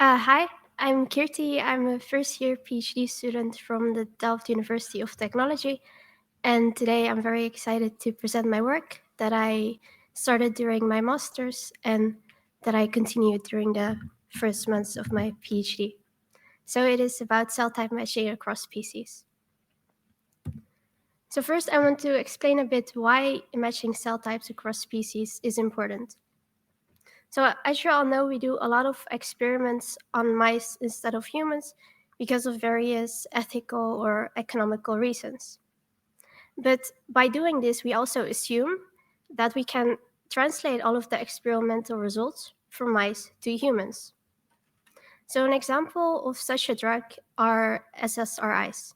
Hi, I'm Kirti. I'm a first-year PhD student from the Delft University of Technology, and today I'm very excited to present my work that I started during my master's and that I continued during the first months of my PhD. So it is about cell type matching across species. So first, I want to explain a bit why matching cell types across species is important. So as you all know, we do a lot of experiments on mice instead of humans because of various ethical or economical reasons. But by doing this, we also assume that we can translate all of the experimental results from mice to humans. So an example of such a drug are SSRIs.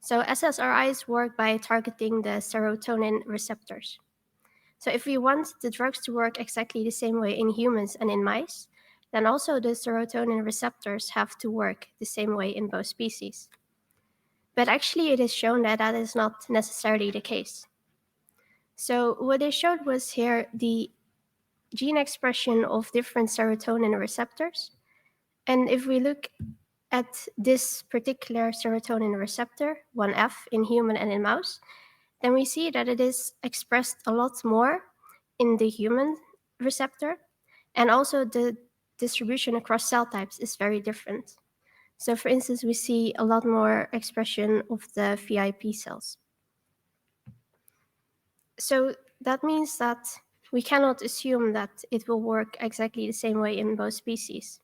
So SSRIs work by targeting the serotonin receptors. So if we want the drugs to work exactly the same way in humans and in mice, then also the serotonin receptors have to work the same way in both species. But actually it is shown that that is not necessarily the case. So what they showed was here the gene expression of different serotonin receptors. And if we look at this particular serotonin receptor, 1F in human and in mouse, then we see that it is expressed a lot more in the human receptor, and also the distribution across cell types is very different. So for instance, we see a lot more expression of the VIP cells. So that means that we cannot assume that it will work exactly the same way in both species.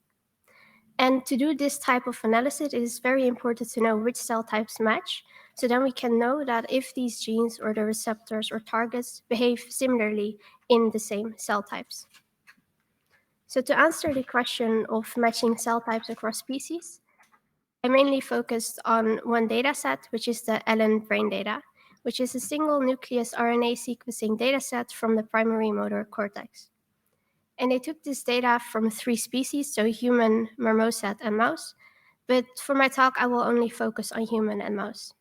And to do this type of analysis, it is very important to know which cell types match. So then we can know that if these genes or the receptors or targets behave similarly in the same cell types. So to answer the question of matching cell types across species, I mainly focused on one dataset, which is the Allen brain data, which is a single nucleus RNA sequencing dataset from the primary motor cortex. And they took this data from 3 species, so human, marmoset, and mouse. But for my talk, I will only focus on human and mouse.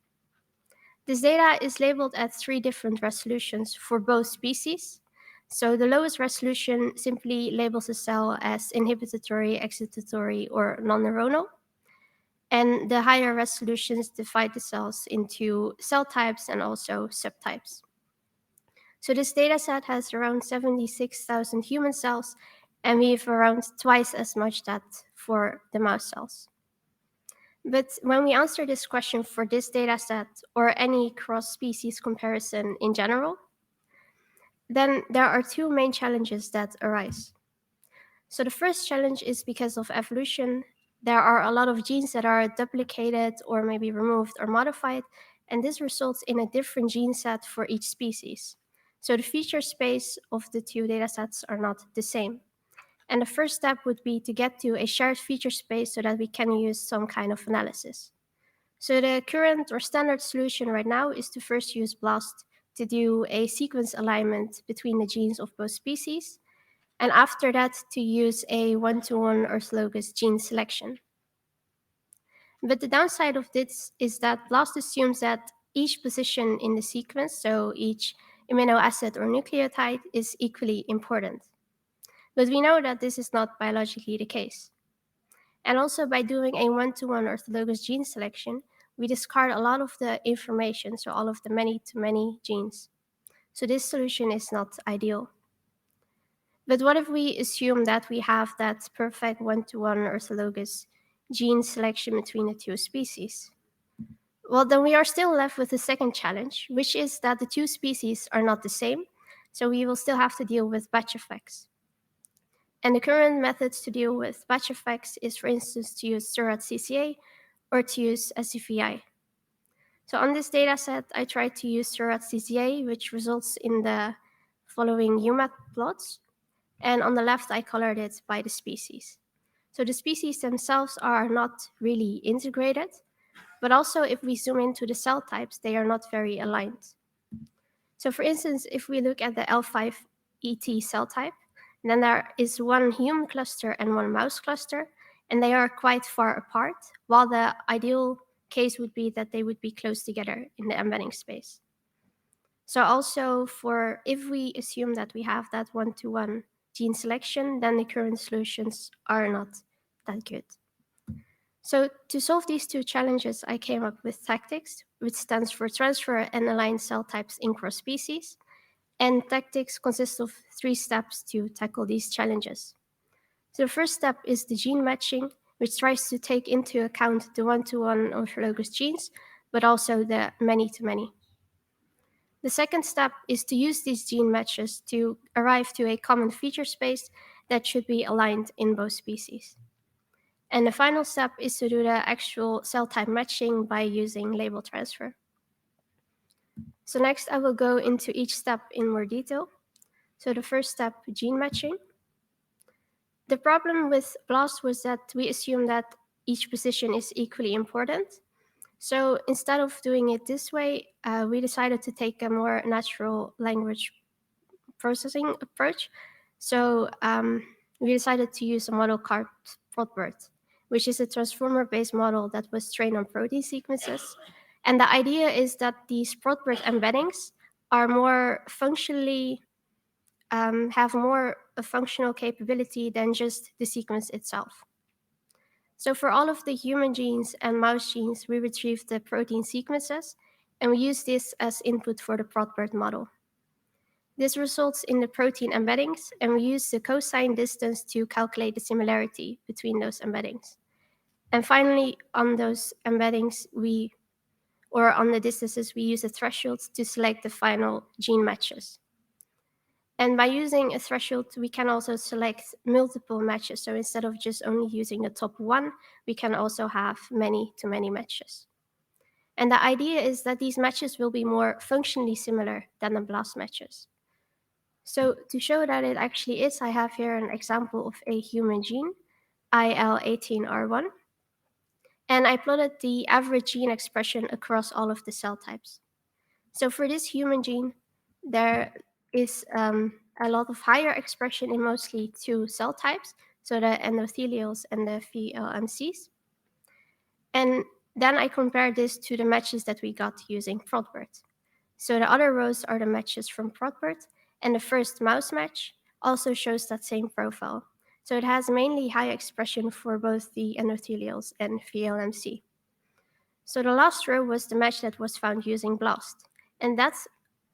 This data is labeled at 3 different resolutions for both species. So the lowest resolution simply labels a cell as inhibitory, excitatory, or non-neuronal. And the higher resolutions divide the cells into cell types and also subtypes. So this dataset has around 76,000 human cells, and we have around twice as much that for the mouse cells. But when we answer this question for this dataset or any cross-species comparison in general, then there are 2 main challenges that arise. So the first challenge is because of evolution. There are a lot of genes that are duplicated or maybe removed or modified, and this results in a different gene set for each species. So the feature space of the 2 datasets are not the same. And the first step would be to get to a shared feature space so that we can use some kind of analysis. So the current or standard solution right now is to first use BLAST to do a sequence alignment between the genes of both species, and after that to use a one-to-one orthologous gene selection. But the downside of this is that BLAST assumes that each position in the sequence, so each amino acid or nucleotide, is equally important. But we know that this is not biologically the case. And also by doing a one-to-one orthologous gene selection, we discard a lot of the information, so all of the many-to-many genes. So this solution is not ideal. But what if we assume that we have that perfect one-to-one orthologous gene selection between the 2 species? Well, then we are still left with the second challenge, which is that the 2 species are not the same, so we will still have to deal with batch effects. And the current methods to deal with batch effects is, for instance, to use surrogate CCA or to use SCVI. So on this dataset, I tried to use surrogate CCA, which results in the following UMAT plots. And on the left, I colored it by the species. So the species themselves are not really integrated, but also if we zoom into the cell types, they are not very aligned. So for instance, if we look at the L5ET cell type, then there is one human cluster and one mouse cluster, and they are quite far apart, while the ideal case would be that they would be close together in the embedding space. So also for if we assume that we have that one-to-one gene selection, then the current solutions are not that good. So to solve these two challenges, I came up with tactics, which stands for transfer and align cell types in cross species. And tactics consist of 3 steps to tackle these challenges. So the first step is the gene matching, which tries to take into account the one-to-one homologous genes, but also the many-to-many. The second step is to use these gene matches to arrive to a common feature space that should be aligned in both species. And the final step is to do the actual cell type matching by using label transfer. So next I will go into each step in more detail. So the first step, gene matching. The problem with BLAST was that we assumed that each position is equally important. So instead of doing it this way, we decided to take a more natural language processing approach. So we decided to use a model called ProtBERT, which is a transformer-based model that was trained on protein sequences. And the idea is that these ProtBERT embeddings are more functionally have more a functional capability than just the sequence itself. So for all of the human genes and mouse genes, we retrieved the protein sequences, and we use this as input for the ProtBERT model. This results in the protein embeddings, and we use the cosine distance to calculate the similarity between those embeddings. And finally, on those embeddings, or on the distances, we use a threshold to select the final gene matches. And by using a threshold, we can also select multiple matches. So instead of just only using the top one, we can also have many-to-many matches. And the idea is that these matches will be more functionally similar than the BLAST matches. So to show that it actually is, I have here an example of a human gene, IL18R1. And I plotted the average gene expression across all of the cell types. So for this human gene, there is a lot of higher expression in mostly 2 cell types, so the endothelials and the VLMCs. And then I compare this to the matches that we got using ProtBERT. So the other rows are the matches from ProtBERT, and the first mouse match also shows that same profile. So it has mainly high expression for both the endothelials and VLMC. So the last row was the match that was found using BLAST, and that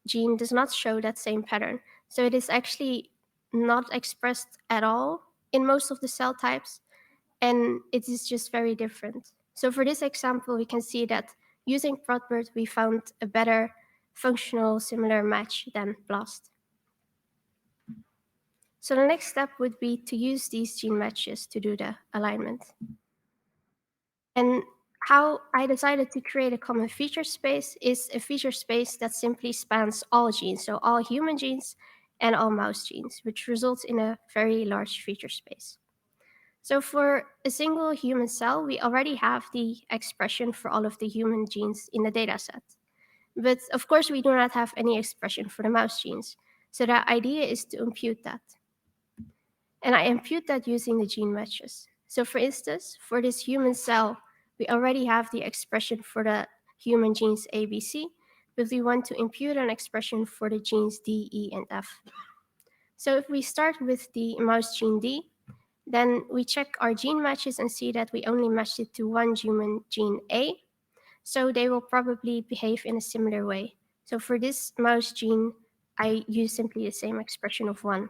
gene does not show that same pattern. So it is actually not expressed at all in most of the cell types, and it is just very different. So for this example, we can see that using ProtBERT, we found a better functional similar match than BLAST. So the next step would be to use these gene matches to do the alignment. And how I decided to create a common feature space is a feature space that simply spans all genes, so all human genes and all mouse genes, which results in a very large feature space. So for a single human cell, we already have the expression for all of the human genes in the dataset. But of course, we do not have any expression for the mouse genes. So the idea is to impute that. And I impute that using the gene matches. So for instance, for this human cell, we already have the expression for the human genes A, B, C, but we want to impute an expression for the genes D, E, and F. So if we start with the mouse gene D, then we check our gene matches and see that we only matched it to one human gene A, so they will probably behave in a similar way. So for this mouse gene, I use simply the same expression of 1.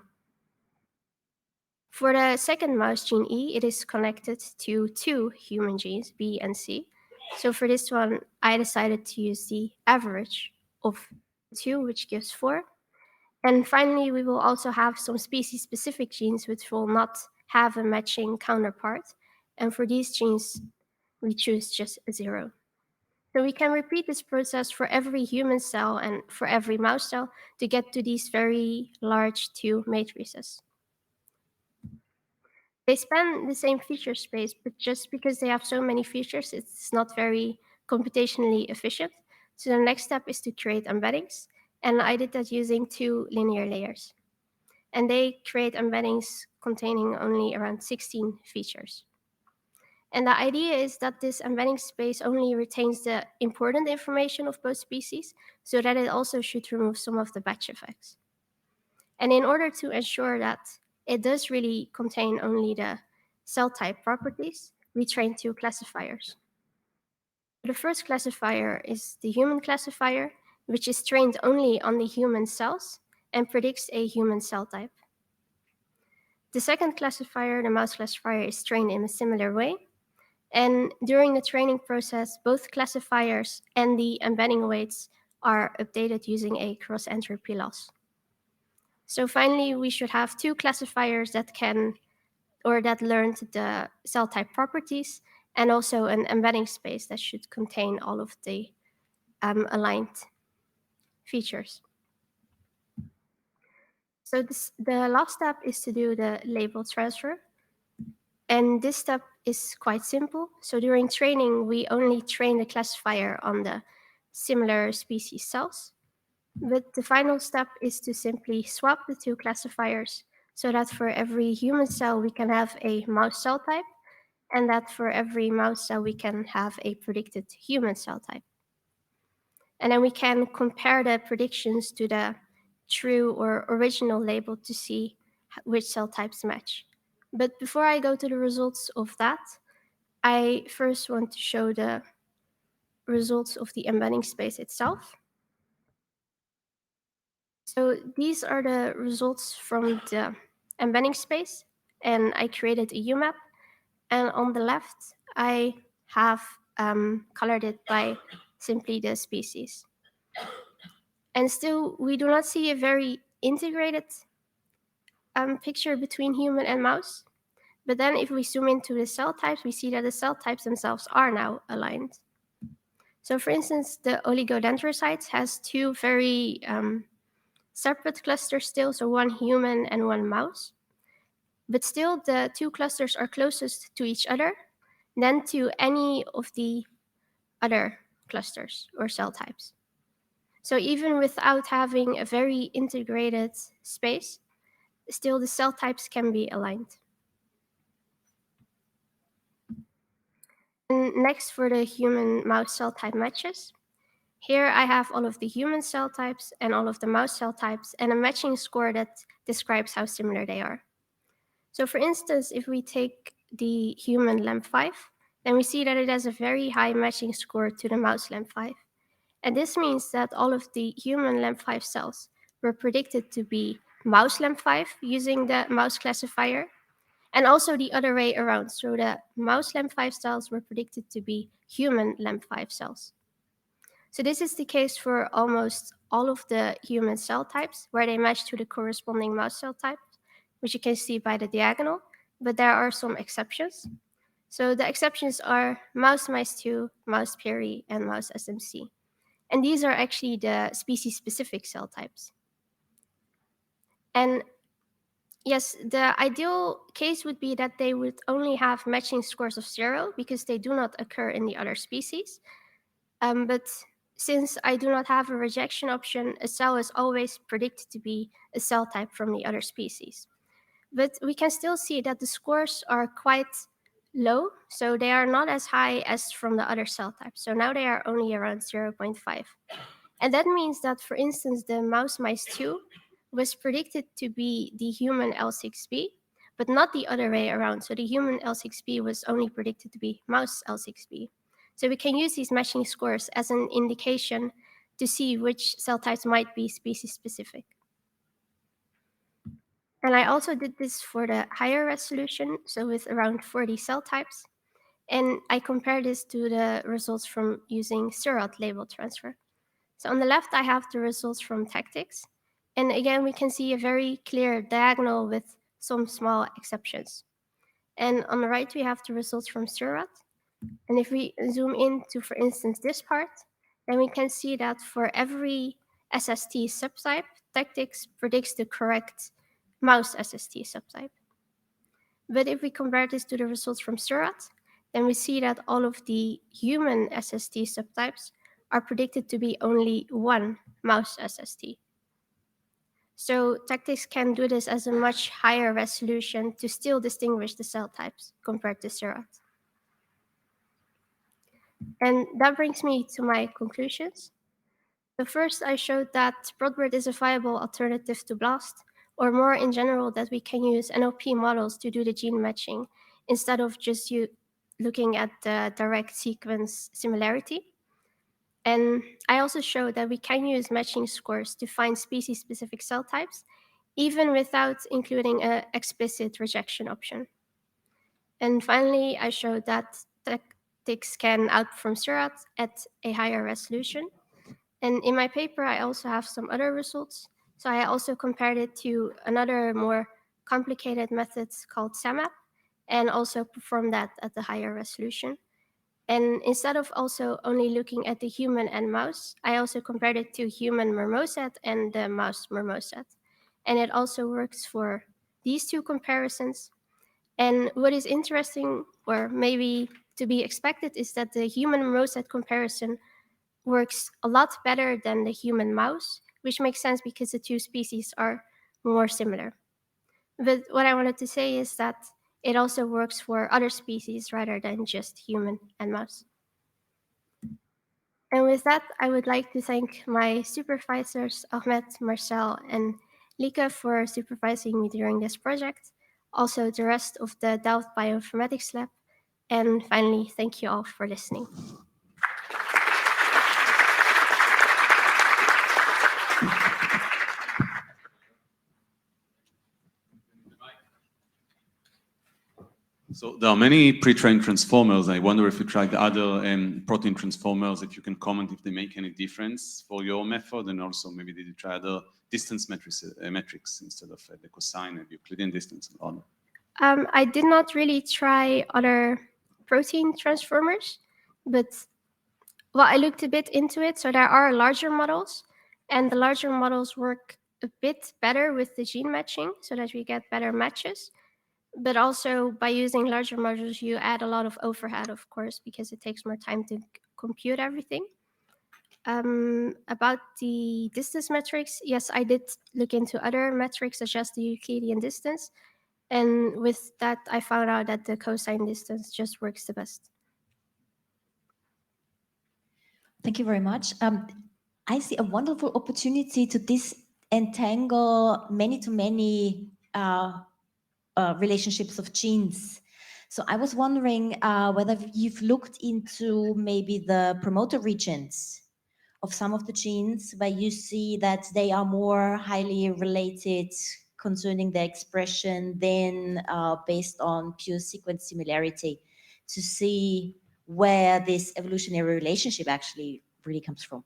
For the second mouse gene E, it is connected to 2 human genes, B and C. So for this one, I decided to use the average of 2, which gives 4. And finally, we will also have some species-specific genes which will not have a matching counterpart. And for these genes, we choose just a 0. So we can repeat this process for every human cell and for every mouse cell to get to these very large 2 matrices. They span the same feature space, but just because they have so many features, it's not very computationally efficient. So the next step is to create embeddings. And I did that using 2 linear layers. And they create embeddings containing only around 16 features. And the idea is that this embedding space only retains the important information of both species, so that it also should remove some of the batch effects. And in order to ensure that it does really contain only the cell type properties, we train two classifiers. The first classifier is the human classifier, which is trained only on the human cells and predicts a human cell type. The second classifier, the mouse classifier, is trained in a similar way. And during the training process, both classifiers and the embedding weights are updated using a cross-entropy loss. So finally, we should have two classifiers that learned the cell type properties, and also an embedding space that should contain all of the aligned features. So the last step is to do the label transfer. And this step is quite simple. So during training, we only train the classifier on the similar species cells. But the final step is to simply swap the two classifiers so that for every human cell, we can have a mouse cell type, and that for every mouse cell, we can have a predicted human cell type. And then we can compare the predictions to the true or original label to see which cell types match. But before I go to the results of that, I first want to show the results of the embedding space itself. So these are the results from the embedding space, and I created a UMAP. And on the left, I have colored it by simply the species. And still, we do not see a very integrated picture between human and mouse. But then if we zoom into the cell types, we see that the cell types themselves are now aligned. So for instance, the oligodendrocytes has two very separate clusters still, so one human and one mouse. But still, the two clusters are closest to each other than to any of the other clusters or cell types. So even without having a very integrated space, still the cell types can be aligned. And next, for the human mouse cell type matches. Here I have all of the human cell types and all of the mouse cell types and a matching score that describes how similar they are. So for instance, if we take the human LAMP5, then we see that it has a very high matching score to the mouse LAMP5. And this means that all of the human LAMP5 cells were predicted to be mouse LAMP5 using the mouse classifier, and also the other way around. So the mouse LAMP5 cells were predicted to be human LAMP5 cells. So this is the case for almost all of the human cell types, where they match to the corresponding mouse cell type, which you can see by the diagonal, but there are some exceptions. So the exceptions are mouse mice2, mouse peri, and mouse SMC. And these are actually the species-specific cell types. And yes, the ideal case would be that they would only have matching scores of 0 because they do not occur in the other species. But since I do not have a rejection option, a cell is always predicted to be a cell type from the other species. But we can still see that the scores are quite low, so they are not as high as from the other cell types. So now they are only around 0.5. And that means that, for instance, the mouse mice2 was predicted to be the human L6b, but not the other way around. So the human L6b was only predicted to be mouse L6b. So we can use these matching scores as an indication to see which cell types might be species specific. And I also did this for the higher resolution, so with around 40 cell types. And I compared this to the results from using Seurat label transfer. So on the left, I have the results from tactics. And again, we can see a very clear diagonal with some small exceptions. And on the right, we have the results from Seurat. And if we zoom into, for instance, this part, then we can see that for every SST subtype, tactics predicts the correct mouse SST subtype. But if we compare this to the results from Seurat, then we see that all of the human SST subtypes are predicted to be only one mouse SST. So tactics can do this as a much higher resolution to still distinguish the cell types compared to Seurat. And that brings me to my conclusions. So first, I showed that Broadbird is a viable alternative to BLAST, or more in general, that we can use NLP models to do the gene matching instead of just looking at the direct sequence similarity. And I also showed that we can use matching scores to find species-specific cell types, even without including an explicit rejection option. And finally, I showed that tactics can outperform Seurat at a higher resolution. And in my paper, I also have some other results. So I also compared it to another more complicated method called SAMAP, and also performed that at the higher resolution. And instead of also only looking at the human and mouse, I also compared it to human marmoset and the mouse marmoset. And it also works for these two comparisons. And what is interesting, or maybe to be expected, is that the human marmoset comparison works a lot better than the human mouse, which makes sense because the two species are more similar. But what I wanted to say is that it also works for other species rather than just human and mouse. And with that, I would like to thank my supervisors, Ahmed, Marcel, and Lika, for supervising me during this project, also the rest of the Delft Bioinformatics Lab, and finally, thank you all for listening. So there are many pre-trained transformers. I wonder if you tried the other protein transformers, if you can comment if they make any difference for your method, and also maybe did you try other distance metrics instead of the cosine and Euclidean distance and all? I did not really try other protein transformers, but well, I looked a bit into it. So there are larger models, and the larger models work a bit better with the gene matching so that we get better matches. But also by using larger models, you add a lot of overhead, of course, because it takes more time to compute everything. About the distance metrics, yes, I did look into other metrics such as the Euclidean distance. And with that, I found out that the cosine distance just works the best. Thank you very much. I see a wonderful opportunity to disentangle many-to-many relationships of genes. So I was wondering whether you've looked into maybe the promoter regions of some of the genes where you see that they are more highly related concerning their expression than based on pure sequence similarity, to see where this evolutionary relationship actually really comes from.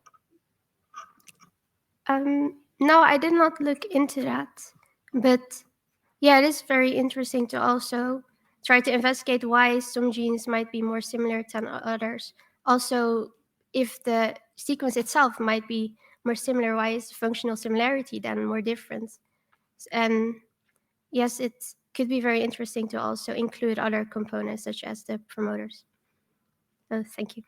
No, I did not look into that, but yeah, it is very interesting to also try to investigate why some genes might be more similar than others. Also, if the sequence itself might be more similar, why is functional similarity then more different? And yes, it could be very interesting to also include other components such as the promoters. So thank you.